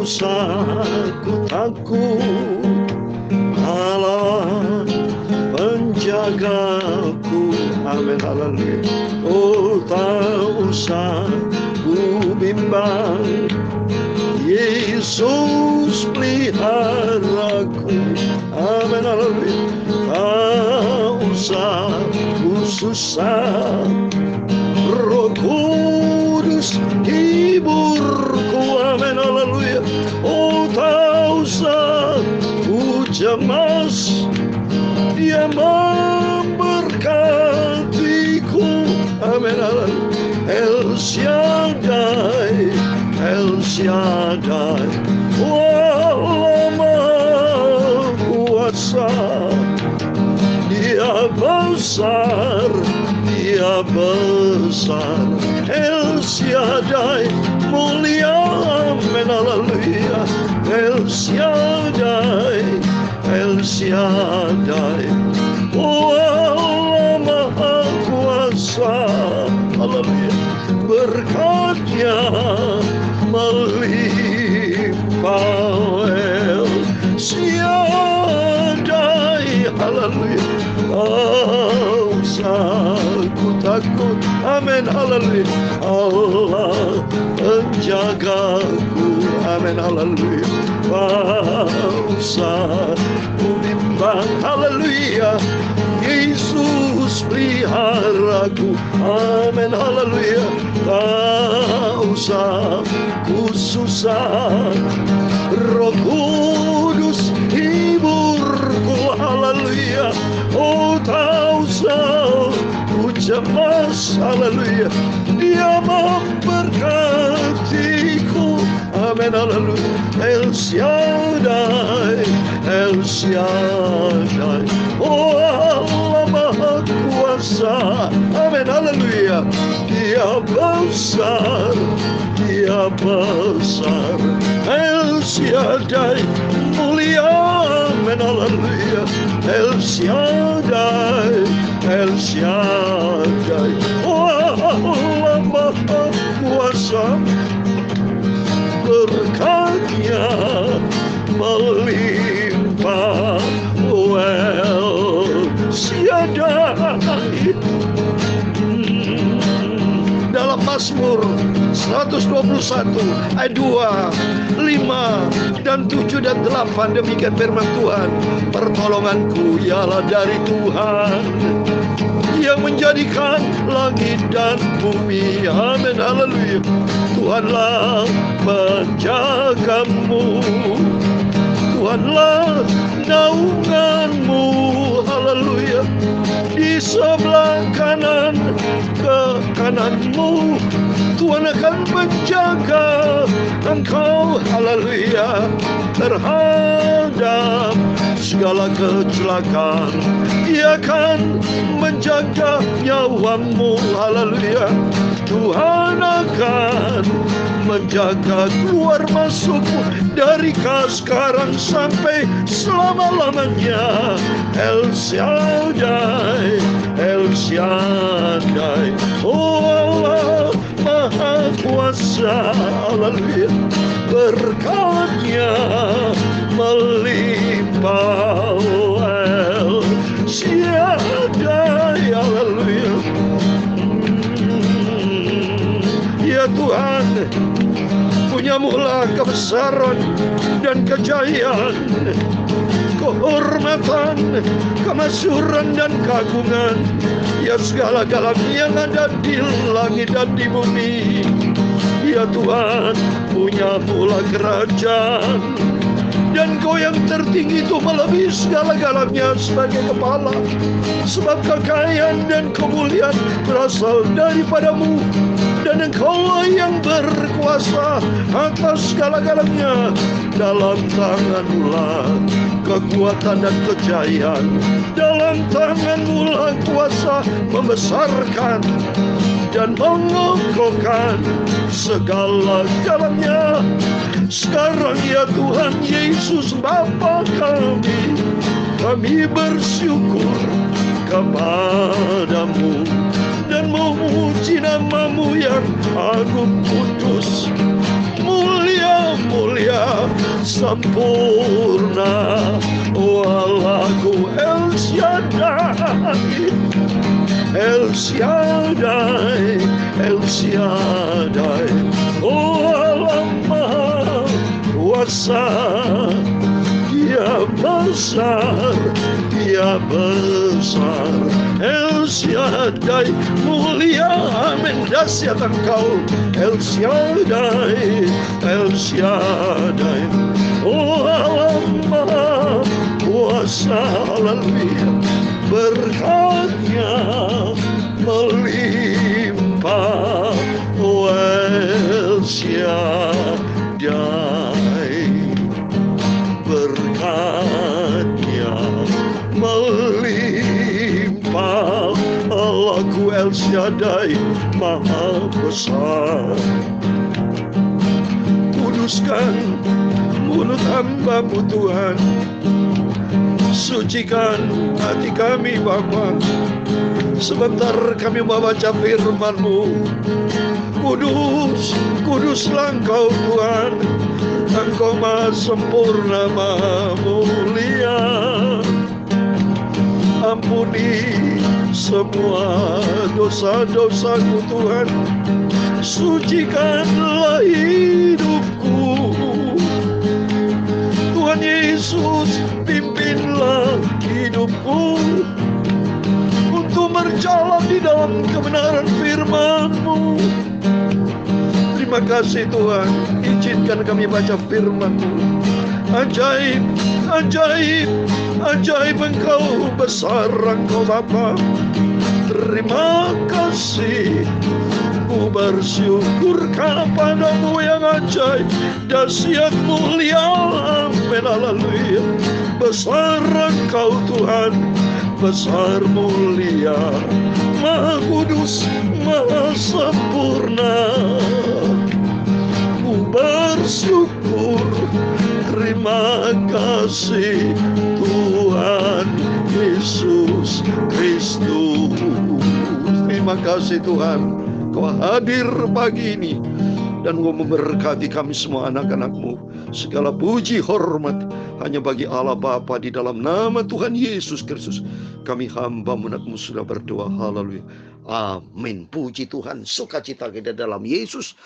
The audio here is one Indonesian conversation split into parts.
usah ku takut, Allah penjagaku. Amin, haleluya. Oh, tak usah ku bimbang, Yesus peliharaku. Amin, haleluya. Tak usah ku susah, Roh Kudus hiburku. Amin, haleluya. Oh, tak usah ku cemas, Dia memberkatiku. Amin, haleluya. El Shaddai, El Shaddai, Allah Maha Kuasa. Dia besar, Dia besar. El Shaddai mulia. Amin, haleluya. El Shaddai, El Shaddai, oh Allah Maha Kuasa. Haleluya. Berkatnya melimpah. El Shaddai, haleluya. Tak usah ku takut. Amin, haleluya. Allah penjagaku. Amin, haleluya. Tak usah ku bimbang. Haleluya. Yesus peliharaku. Amin, haleluya. Tak usah ku susah, Roh Kudus hiburku. Haleluya. Oh, tak usah ku cemas. Haleluya. Dia memberkatiku. Amin, haleluya. El Shaddai, El Shaddai, oh Allah Maha Kuasa. Amin, haleluya. Dia besar, Dia besar. El Shaddai mulia. Amin, haleluya. El Shaddai, El Shaddai, oh Allah Maha Kuasa. Berkatnya melimpah. El Shaddai. Dalam Mazmur 121 ayat 2, 5, dan 7 dan 8 demikian firman Tuhan. Pertolonganku ialah dari Tuhan yang menjadikan langit dan bumi. Amin, haleluya. Tuhanlah penjagamu, Tuhanlah naunganmu. Haleluya. Di sebelah kanan ke kananmu, Tuhan akan menjaga engkau. Haleluya. Terhadap segala kecelakaan, Dia akan menjaga nyawamu. Haleluya. Tuhan akan menjaga keluar masukmu dari sekarang sampai selama-lamanya. El Shaddai, El Shaddai, oh Allah Maha Kuasa. Haleluya. Berkatnya melimpah. El Shaddai, haleluya. Ya Tuhan, punyamulah kebesaran dan kejayaan, kehormatan, kemasyhuran dan keagungan. Ya segala-galanya yang ada di langit dan di bumi. Ya Tuhan, punyamulah kerajaan, dan Kau yang tertinggi itu melebihi segala-galanya sebagai kepala. Sebab kekayaan dan kemuliaan berasal daripadamu, dan Engkaulah yang berkuasa atas segala-galanya. Dalam tangan-Mu lah kekuatan dan kejayaan, dalam tangan-Mu lah kuasa membesarkan dan mengokohkan segala-galanya. Sekarang ya Tuhan Yesus Bapa kami bersyukur kepadamu dan memuji nama-Mu yang agung, kudus, mulia, mulia sempurna. Oh Allahku El Shaddai, El Shaddai, El Shaddai. Oh Allah Maha Kuasa, Dia besar, Dia besar. El Shaddai, mulia, amin, dahsyat Engkau. El Shaddai, El Shaddai. Oh Allah Maha Kuasa, haleluya. Berkatnya melimpah. Oh El Shaddai, berkatnya melimpah. Allahku El Shaddai maha besar. Kuduskan mulut hamba-Mu Tuhan, sucikan hati kami Bapa. Sebentar kami membaca firman-Mu. Kudus, kuduslah Engkau Tuhan. Engkau maha sempurna, maha mulia. Ampuni semua dosa-dosaku Tuhan. Sucikanlah hidupku Tuhan Yesus. Pimpinlah hidupku untuk berjalan di dalam kebenaran firman-Mu. Terima kasih Tuhan, izinkan kami baca firman-Mu. Ajaib, ajaib, ajaib Engkau, besar Engkau Bapa. Terima kasih, ku bersyukur kepadamu yang ajaib, dahsyat, mulia, amin, haleluya. Besar Engkau Tuhan, besar, mulia, maha kudus, maha sempurna. Ku bersyukur, terima kasih Tuhan Yesus Kristus. Terima kasih Tuhan, Kau hadir pagi ini dan Kau memberkati kami semua anak-anak-Mu. Segala puji hormat hanya bagi Allah Bapa, di dalam nama Tuhan Yesus Kristus kami hamba-Mu anak-Mu sudah berdoa. Haleluya, amin. Puji Tuhan, sukacita kita dalam Yesus.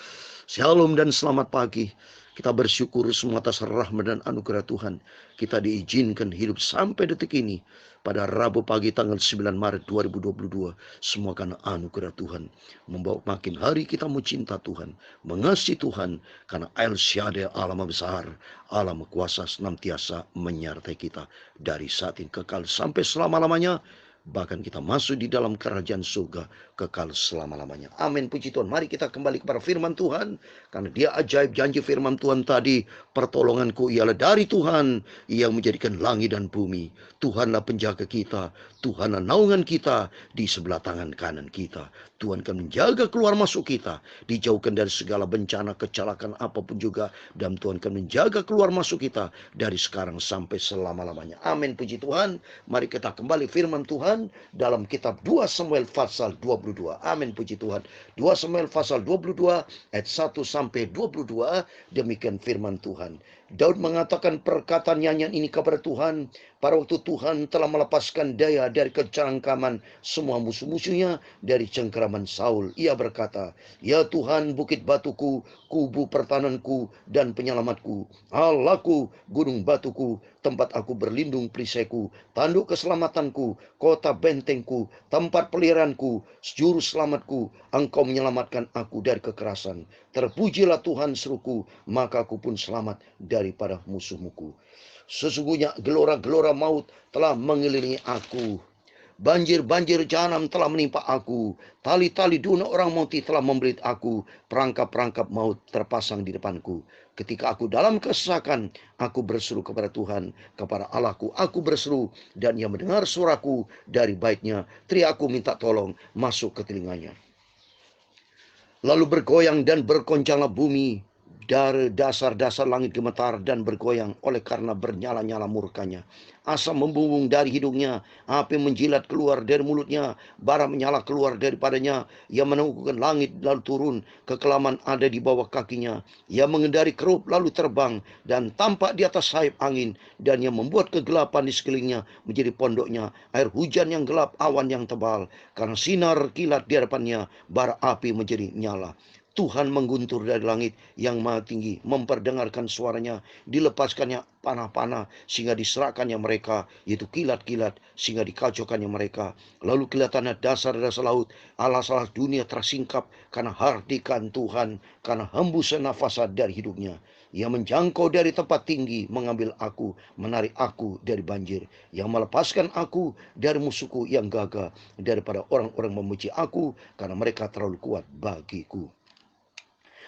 Shalom dan selamat pagi. Kita bersyukur semua atas rahmat dan anugerah Tuhan. Kita diizinkan hidup sampai detik ini pada Rabu pagi tanggal 9 Maret 2022. Semua karena anugerah Tuhan. Membawa makin hari kita mencinta Tuhan, mengasihi Tuhan, karena El Shaddai Allah Maha Besar, Allah Maha Kuasa senantiasa menyertai kita dari saat ini kekal sampai selama-lamanya. Bahkan kita masuk di dalam kerajaan surga kekal selama-lamanya. Amin, puji Tuhan. Mari kita kembali kepada firman Tuhan, karena dia ajaib. Janji firman Tuhan tadi, pertolonganku ialah dari Tuhan yang menjadikan langit dan bumi. Tuhanlah penjaga kita, Tuhanlah naungan kita di sebelah tangan kanan kita. Tuhan akan menjaga keluar masuk kita, dijauhkan dari segala bencana, kecelakaan apapun juga, dan Tuhan akan menjaga keluar masuk kita dari sekarang sampai selama-lamanya. Amin, puji Tuhan. Mari kita kembali firman Tuhan dalam kitab 2 Samuel pasal 22. Amin, puji Tuhan. 2 Samuel pasal 22 ayat 1 sampai 22. Demikian firman Tuhan. Daud mengatakan perkataan nyanyian ini kepada Tuhan pada waktu Tuhan telah melepaskan daya dari kecangkaman semua musuh-musuhnya, dari cengkeraman Saul. Ia berkata, ya Tuhan, bukit batuku, kubu pertananku dan penyelamatku, Allahku, gunung batuku, tempat aku berlindung perisaiku, tanduk keselamatanku, kota bentengku, tempat peliharaanku, juru selamatku. Engkau menyelamatkan aku dari kekerasan. Terpujilah Tuhan seruku, maka aku pun selamat daripada musuh-musuhku. Sesungguhnya gelora-gelora maut telah mengelilingi aku. Banjir-banjir jahanam telah menimpa aku. Tali-tali dunia orang mati telah membelit aku. Perangkap-perangkap maut terpasang di depanku. Ketika aku dalam kesesakan, aku berseru kepada Tuhan, kepada Allahku. Aku berseru dan Ia mendengar suaraku dari baitnya. Teriakku minta tolong masuk ke telinganya. Lalu bergoyang dan bergoncanglah bumi. Dari dasar-dasar langit gemetar dan bergoyang oleh karena bernyala-nyala murkanya. Asap membumbung dari hidungnya, api menjilat keluar dari mulutnya, bara menyala keluar daripadanya. Ia menengkukan langit lalu turun, kekelaman ada di bawah kakinya. Ia mengendari kerub lalu terbang dan tampak di atas sayap angin, dan ia membuat kegelapan di sekelilingnya menjadi pondoknya, air hujan yang gelap, awan yang tebal. Karena sinar kilat di hadapannya, bara api menjadi nyala. Tuhan mengguntur dari langit yang maha tinggi, memperdengarkan suaranya, dilepaskannya panah-panah, sehingga diserahkannya mereka, yaitu kilat-kilat, sehingga dikacaukannya mereka. Lalu kelihatannya dasar-dasar laut, alas-alas dunia tersingkap, karena hardikan Tuhan, karena hembusan nafas dari hidupnya. Ia menjangkau dari tempat tinggi, mengambil aku, menarik aku dari banjir, yang melepaskan aku dari musuhku yang gagah, daripada orang-orang membenci aku, karena mereka terlalu kuat bagiku.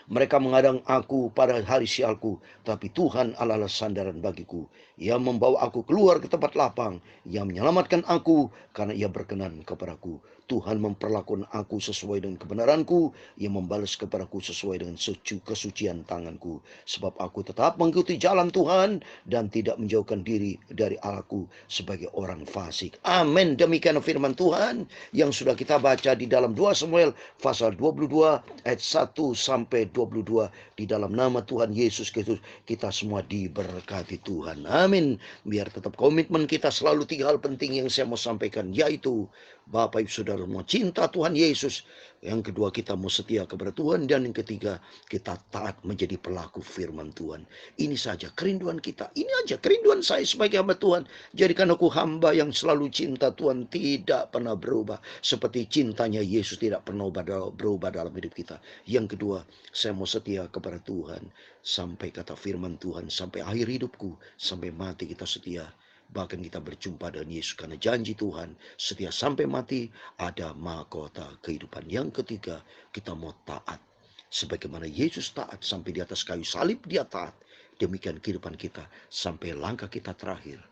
Mereka mengadang aku pada hari sialku, tapi Tuhan adalah sandaran bagiku. Ia membawa aku keluar ke tempat lapang. Ia menyelamatkan aku karena ia berkenan kepadaku. Tuhan memperlakukan aku sesuai dengan kebenaranku. Ia membalas kepadaku sesuai dengan kesucian tanganku. Sebab aku tetap mengikuti jalan Tuhan dan tidak menjauhkan diri dari Allahku sebagai orang fasik. Amin. Demikian firman Tuhan yang sudah kita baca di dalam 2 Samuel pasal 22 ayat 1 sampai 22. Di dalam nama Tuhan Yesus Kristus kita semua diberkati Tuhan. Amin. Biar tetap komitmen kita selalu 3 hal penting yang saya mau sampaikan, yaitu Bapak Ibu Saudara mau cinta Tuhan Yesus. Yang kedua, kita mau setia kepada Tuhan. Dan yang ketiga, kita taat menjadi pelaku firman Tuhan. Ini saja kerinduan kita. Ini aja kerinduan saya sebagai hamba Tuhan. Jadikan aku hamba yang selalu cinta Tuhan, tidak pernah berubah. Seperti cintanya Yesus tidak pernah berubah dalam hidup kita. Yang kedua, saya mau setia kepada Tuhan. Sampai kata firman Tuhan, sampai akhir hidupku, sampai mati kita setia. Bahkan kita berjumpa dengan Yesus, karena janji Tuhan setia sampai mati, ada mahkota kehidupan. Yang ketiga, kita mau taat. Sebagaimana Yesus taat sampai di atas kayu salib, dia taat. Demikian kehidupan kita sampai langkah kita terakhir.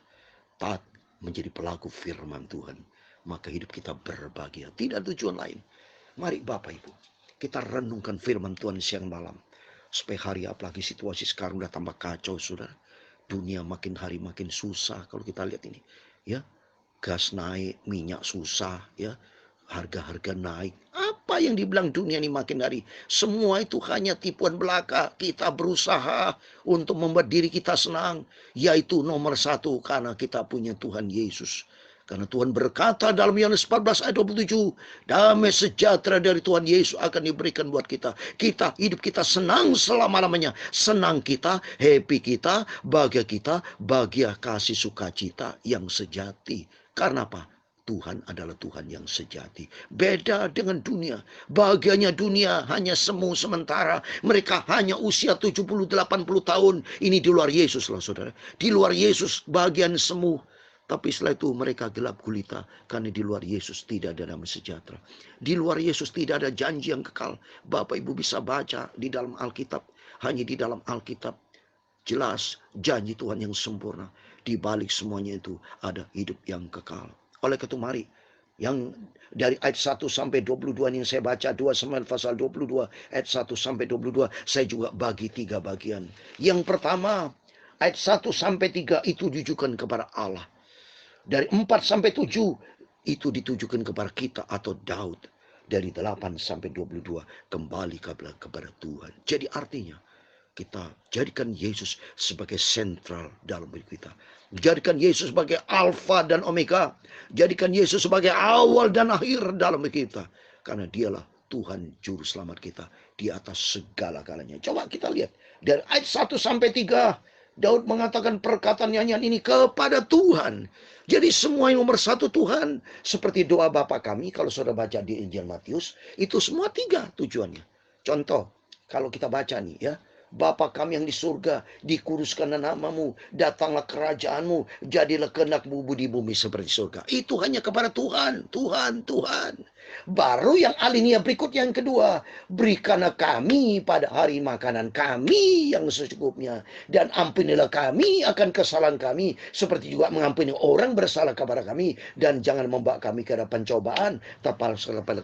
Taat menjadi pelaku firman Tuhan. Maka hidup kita berbahagia. Tidak ada tujuan lain. Mari Bapak Ibu, kita renungkan firman Tuhan siang malam. Supaya hari, apalagi situasi sekarang udah tambah kacau, saudara. Dunia makin hari makin susah kalau kita lihat ini, ya. Gas naik, minyak susah, ya. Harga-harga naik. Apa yang dibilang dunia ini makin hari, semua itu hanya tipuan belaka. Kita berusaha untuk membuat diri kita senang, yaitu nomor 1 karena kita punya Tuhan Yesus. Karena Tuhan berkata dalam Yohanes 14 ayat 27, damai sejahtera dari Tuhan Yesus akan diberikan buat kita. Hidup kita senang selama-lamanya. Senang kita, happy kita, bahagia kasih sukacita yang sejati. Karena apa? Tuhan adalah Tuhan yang sejati. Beda dengan dunia. Bahagianya dunia hanya semu sementara. Mereka hanya usia 70-80 tahun. Ini di luar Yesus loh saudara. Di luar Yesus bahagian semu. Tapi setelah itu mereka gelap gulita. Karena di luar Yesus tidak ada damai sejahtera. Di luar Yesus tidak ada janji yang kekal. Bapak Ibu bisa baca di dalam Alkitab. Hanya di dalam Alkitab jelas janji Tuhan yang sempurna. Di balik semuanya itu ada hidup yang kekal. Oleh itu mari, yang dari ayat 1 sampai 22 yang saya baca, 2 Samuel pasal 22 ayat 1 sampai 22, saya juga bagi 3 bagian. Yang pertama, ayat 1 sampai 3 itu ditujukan kepada Allah. Dari 4 sampai 7 itu ditujukan kepada kita atau Daud. Dari 8 sampai 22 kembali kepada Tuhan. Jadi artinya kita jadikan Yesus sebagai sentral dalam hidup kita. Jadikan Yesus sebagai Alfa dan Omega. Jadikan Yesus sebagai awal dan akhir dalam hidup kita. Karena dialah Tuhan juru selamat kita di atas segala-galanya. Coba kita lihat dari ayat 1 sampai 3. Daud mengatakan perkataan nyanyian ini kepada Tuhan. Jadi semua yang nomor 1 Tuhan. Seperti doa Bapa kami, kalau saudara baca di Injil Matius, itu semua 3 tujuannya. Contoh, kalau kita baca nih ya. Bapa kami yang di surga, dikuduskanlah namamu, datanglah kerajaanmu, jadilah kehendak-Mu di bumi seperti surga. Itu hanya kepada Tuhan, Tuhan, Tuhan. Baru yang alinea berikutnya yang kedua, berikanlah kami pada hari makanan kami yang secukupnya, dan ampunilah kami akan kesalahan kami, seperti juga mengampuni orang bersalah kepada kami, dan jangan membawa kami ke dalam pencobaan, tapi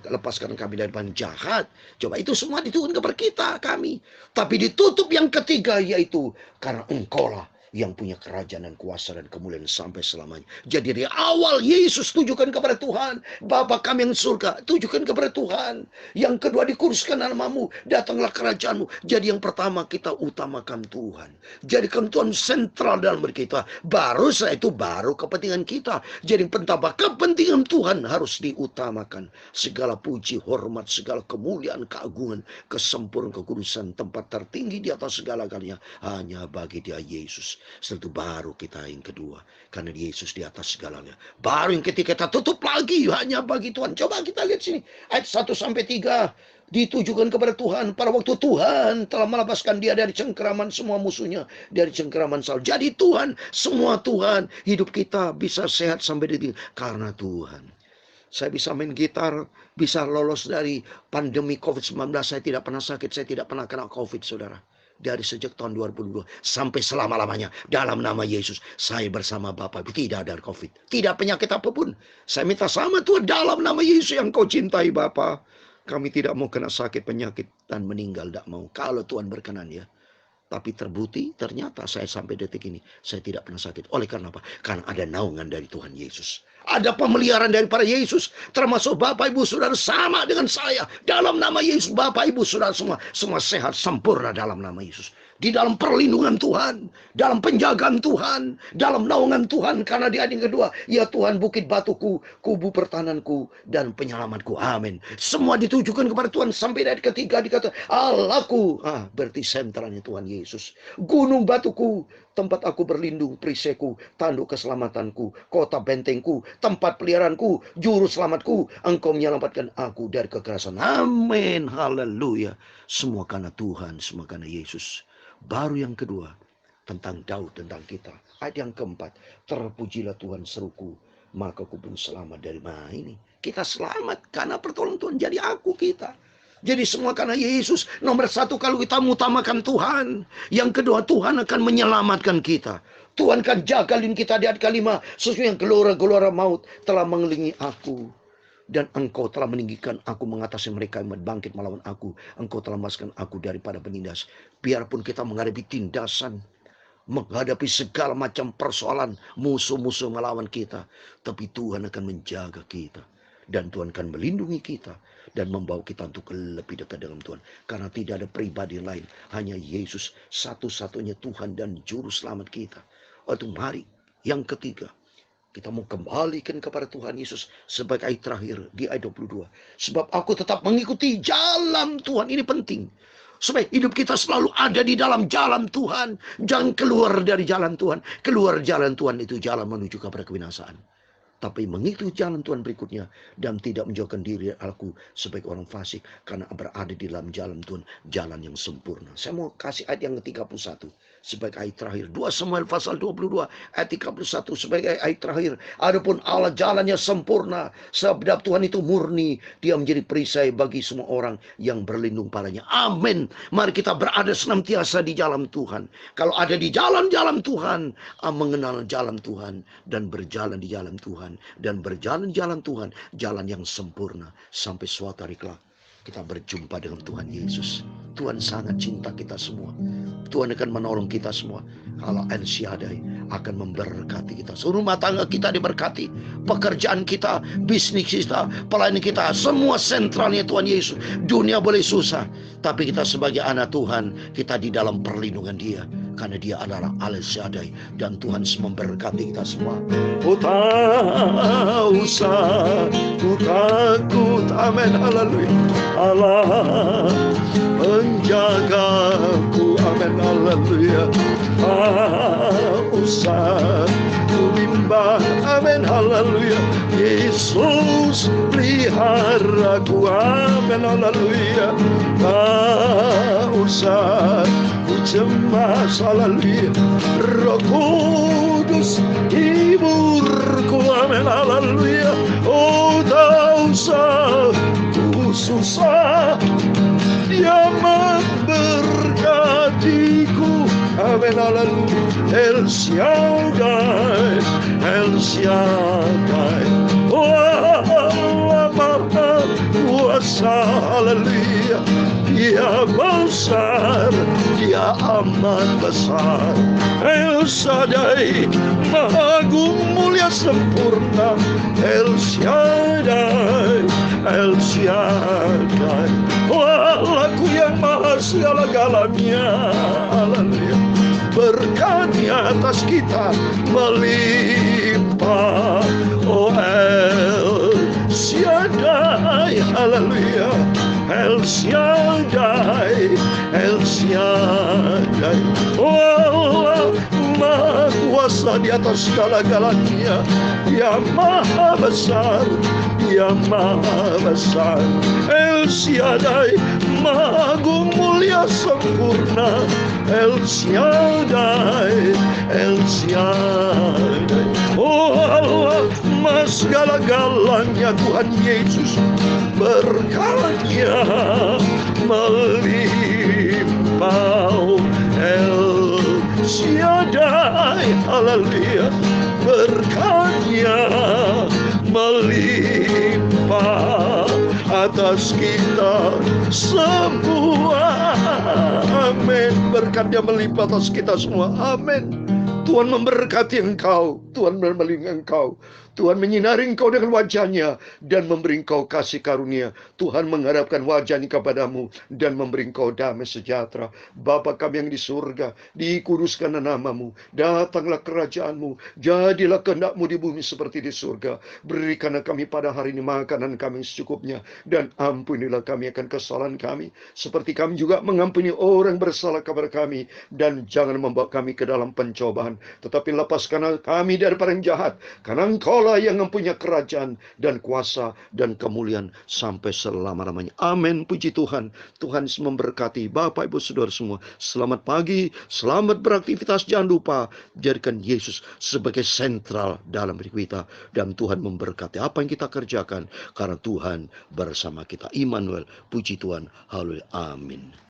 lepaskan kami dari jahat. Coba itu semua dituntun kepada kita, kami. Tapi ditutup yang ketiga, yaitu karena Engkaulah yang punya kerajaan dan kuasa dan kemuliaan sampai selamanya. Jadi dari awal Yesus tujukan kepada Tuhan, Bapa kami yang surga, tujukan kepada Tuhan. Yang kedua, dikuduskan namamu, datanglah kerajaanmu. Jadi yang pertama, kita utamakan Tuhan. Jadikan Tuhan sentral dalam hidup kita. Baru setelah itu, baru kepentingan kita. Jadi pertama, kepentingan Tuhan harus diutamakan. Segala puji, hormat, segala kemuliaan, keagungan, kesempurnaan, kekudusan, tempat tertinggi di atas segala-galanya hanya bagi Dia, Yesus. Setelah itu baru kita yang kedua, karena Yesus di atas segalanya. Baru yang ketiga, kita tutup lagi hanya bagi Tuhan. Coba kita lihat sini ayat 1-3, ditujukan kepada Tuhan pada waktu Tuhan telah melepaskan dia dari cengkeraman semua musuhnya, dari cengkeraman Saul. Jadi Tuhan, semua Tuhan, hidup kita bisa sehat sampai detik karena Tuhan. Saya bisa main gitar, bisa lolos dari pandemi COVID-19. Saya tidak pernah sakit, saya tidak pernah kena COVID, saudara. Dari sejak tahun 2022 sampai selama-lamanya, dalam nama Yesus, saya bersama Bapa, tidak ada COVID, tidak penyakit apapun. Saya minta sama Tuhan, dalam nama Yesus yang kau cintai Bapa, kami tidak mau kena sakit, penyakit, dan meninggal, tidak mau. Kalau Tuhan berkenan, ya. Tapi terbukti, ternyata saya sampai detik ini, saya tidak pernah sakit. Oleh karena apa? Karena ada naungan dari Tuhan Yesus. Ada pemeliharaan daripada Yesus. Termasuk Bapak Ibu Saudara sama dengan saya. Dalam nama Yesus, Bapak Ibu Saudara semua sehat sempurna dalam nama Yesus. Di dalam perlindungan Tuhan, dalam penjagaan Tuhan, dalam naungan Tuhan. Karena di ayat yang kedua, ya Tuhan bukit batuku, kubu pertahananku, dan penyelamatku. Amin. Semua ditujukan kepada Tuhan. Sampai ayat ketiga dikata, Allahku. Berarti sentralnya Tuhan Yesus. Gunung batuku, tempat aku berlindung, periseku, tanduk keselamatanku, kota bentengku, tempat peliharaanku, juru selamatku. Engkau menyelamatkan aku dari kekerasan. Amin. Haleluya. Semua karena Tuhan, semua karena Yesus. Baru yang kedua, tentang Daud, tentang kita. Ayat yang keempat, terpujilah Tuhan seruku, maka aku pun selamat dari ini. Kita selamat karena pertolongan Tuhan. Jadi aku kita. Jadi semua karena Yesus. Nomor satu, kalau kita mengutamakan Tuhan. Yang kedua, Tuhan akan menyelamatkan kita. Tuhan akan jaga lindungi kita. Di ayat kelima, sesuai yang gelora-gelora maut telah mengelilingi aku. Dan engkau telah meninggikan aku mengatasi mereka yang bangkit melawan aku. Engkau telah melepaskan aku daripada penindas. Biarpun kita menghadapi tindasan, menghadapi segala macam persoalan, musuh-musuh melawan kita, tapi Tuhan akan menjaga kita. Dan Tuhan akan melindungi kita dan membawa kita untuk lebih dekat dengan Tuhan. Karena tidak ada pribadi lain, hanya Yesus satu-satunya Tuhan dan juru selamat kita. Mari yang ketiga, kita mau kembalikan kepada Tuhan Yesus sebagai ayat terakhir di ayat 22. Sebab aku tetap mengikuti jalan Tuhan. Ini penting. Supaya hidup kita selalu ada di dalam jalan Tuhan. Jangan keluar dari jalan Tuhan. Keluar jalan Tuhan itu jalan menuju kepada kebinasaan. Tapi mengikuti jalan Tuhan berikutnya. Dan tidak menjauhkan diri aku sebagai orang fasik. Karena berada di dalam jalan Tuhan. Jalan yang sempurna. Saya mau kasih ayat yang ke-31. Sebagai ayat terakhir. 2 Samuel pasal 22 ayat 31 sebagai ayat terakhir. Adapun Allah jalannya sempurna, sebab Tuhan itu murni. Dia menjadi perisai bagi semua orang yang berlindung padanya. Amin. Mari kita berada senantiasa di jalan Tuhan. Kalau ada di jalan-jalan Tuhan, mengenal jalan Tuhan dan berjalan di jalan Tuhan dan berjalan jalan Tuhan, jalan yang sempurna sampai suatu hari kelak kita berjumpa dengan Tuhan Yesus. Tuhan sangat cinta kita semua. Tuhan akan menolong kita semua. Allah El Shaddai akan memberkati kita. Rumah tangga kita diberkati. Pekerjaan kita, bisnis kita, pelayanan kita. Semua sentralnya Tuhan Yesus. Dunia boleh susah, tapi kita sebagai anak Tuhan, kita di dalam perlindungan Dia. Karena Dia adalah El Shaddai. Dan Tuhan memberkati kita semua. Ku tak usah, ku takut. Amin. Haleluya. Allah menjagaku. Amin. Haleluya. Tak usah ku bimbang. Amin. Haleluya. Yesus peliharaku. Amin. Haleluya. Tak usah ku cemas. Haleluya. Roh Kudus hiburku. Amin. Haleluya. Oh, tak usah susah, Dia memberkatiku. Amin, haleluya. El Shaddai, El Shaddai, Allah Maha Kuasa, haleluya. Dia besar, Dia amat besar. El Shaddai, Maha Agung, mulia sempurna. El Shaddai, El Shaddai, Allahku yang maha segala-galanya, haleluya. Berkat-Nya atas kita melimpah. Oh El Shaddai, haleluya. El Shaddai, El Shaddai, oh Allah Maha Kuasa di atas segala-galanya. Dia maha besar, Dia maha besar. El Shaddai, Maha Agung, mulia sempurna. El Shaddai, El Shaddai, oh Allah Maha segala-galanya. Tuhan Yesus, berkat-Nya melimpah. El Shaddai, haleluya. Berkat-Nya melimpah atas kita semua. Amin. Berkat-Nya melimpah atas kita semua. Amin. Tuhan memberkati engkau, Tuhan melindungi engkau, Tuhan menyinari engkau dengan wajah-Nya dan memberi engkau kasih karunia. Tuhan menghadapkan wajah-Nya kepadamu dan memberi engkau damai sejahtera. Bapa kami yang di surga, dikuduskanlah namamu, datanglah kerajaan-Mu, jadilah kehendak-Mu di bumi seperti di surga. Berikanlah kami pada hari ini makanan kami secukupnya, dan ampunilah kami akan kesalahan kami, seperti kami juga mengampuni orang bersalah kepada kami. Dan jangan membawa kami ke dalam pencobaan, tetapi lepaskanlah kami daripada yang jahat, karena Engkaulah yang mempunyai kerajaan dan kuasa dan kemuliaan sampai selama-lamanya. Amin. Puji Tuhan. Tuhan memberkati Bapak Ibu Saudara semua. Selamat pagi, selamat beraktivitas. Jangan lupa jadikan Yesus sebagai sentral dalam hidup kita, dan Tuhan memberkati apa yang kita kerjakan karena Tuhan bersama kita. Immanuel. Puji Tuhan. Haleluya. Amin.